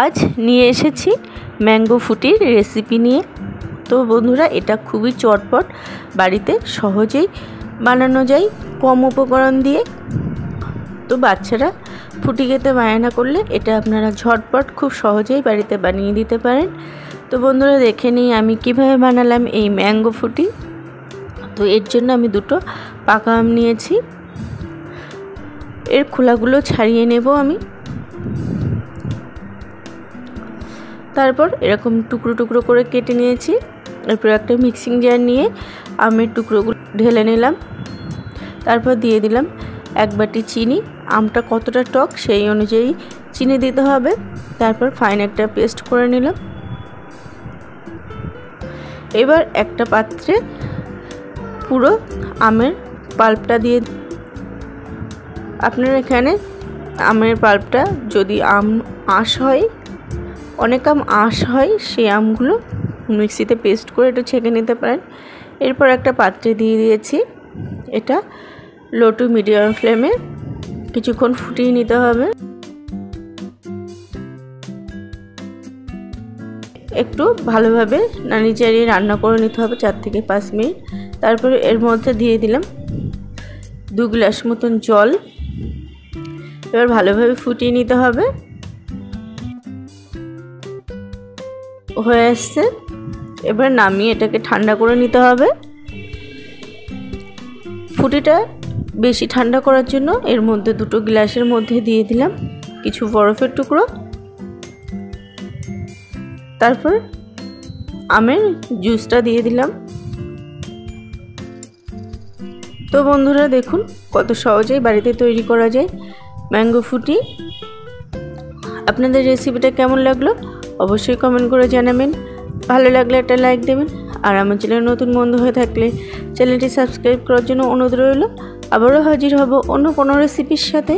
আজ নিয়ে এসেছি ম্যাঙ্গো ফুটির রেসিপি নিয়ে। তো বন্ধুরা, এটা খুবই চটপট, বাড়িতে সহজেই বানানো যায় কম উপকরণ দিয়ে। তো বাচ্চারা ফুটি খেতে বায়না করলে এটা আপনারা ঝটপট খুব সহজেই বাড়িতে বানিয়ে দিতে পারেন। তো বন্ধুরা, দেখে নিই আমি কিভাবে বানালাম এই ম্যাঙ্গো ফুটি। তো এর জন্য আমি দুটো পাকা আম নিয়েছি, এর খোলাগুলো ছাড়িয়ে নেব আমি। তারপর এরকম টুকরো টুকরো করে কেটে নিয়েছি। এরপর একটা মিক্সিং জার নিয়ে আমের টুকরোগুলো ঢেলে নিলাম। তারপর দিয়ে দিলাম 1 বাটি চিনি। আমটা কতটা টক সেই অনুযায়ী চিনি দিতে হবে। তারপর ফাইন একটা পেস্ট করে নিলাম। এবার একটা পাত্রে পুরো আমের পাল্পটা দিয়ে, আপনার এখানে আমের পাল্পটা যদি আঁশ হয়, অনেক আম আঁশ হয়, সেই আমগুলো মিক্সিতে পেস্ট করে একটু ছেঁকে নিতে পারেন। এরপর একটা পাত্রে দিয়ে দিয়েছি। এটা লো টু মিডিয়াম ফ্লেমে কিছুক্ষণ ফুটিয়ে নিতে হবে। একটু ভালোভাবে নাড়িয়ে চাড়িয়ে রান্না করে নিতে হবে 4 থেকে 5 মিনিট। তারপরে এর মধ্যে দিয়ে দিলাম 2 গ্লাস মতন জল। এবার ভালোভাবে ফুটিয়ে নিতে হবে। হয়ে আসছে, এবার নামিয়ে এটাকে ঠান্ডা করে নিতে হবে। ফুটিটা বেশি ঠান্ডা করার জন্য এর মধ্যে 2টো গ্লাসের মধ্যে দিয়ে দিলাম কিছু বরফের টুকরো। তারপর আমের জুসটা দিয়ে দিলাম। তো বন্ধুরা, দেখুন কত সহজেই বাড়িতে তৈরি করা যায় ম্যাঙ্গো ফুটি। আপনাদের রেসিপিটা কেমন লাগলো অবশ্যই কমেন্ট করে জানাবেন। ভালো লাগলে একটা লাইক দেবেন, আর আমার চ্যানেল নতুন বন্ধু হয়ে থাকলে চ্যানেলটি সাবস্ক্রাইব করার জন্য অনুরোধ রইল। আবারও হাজির হব অন্য কোনো রেসিপির সাথে।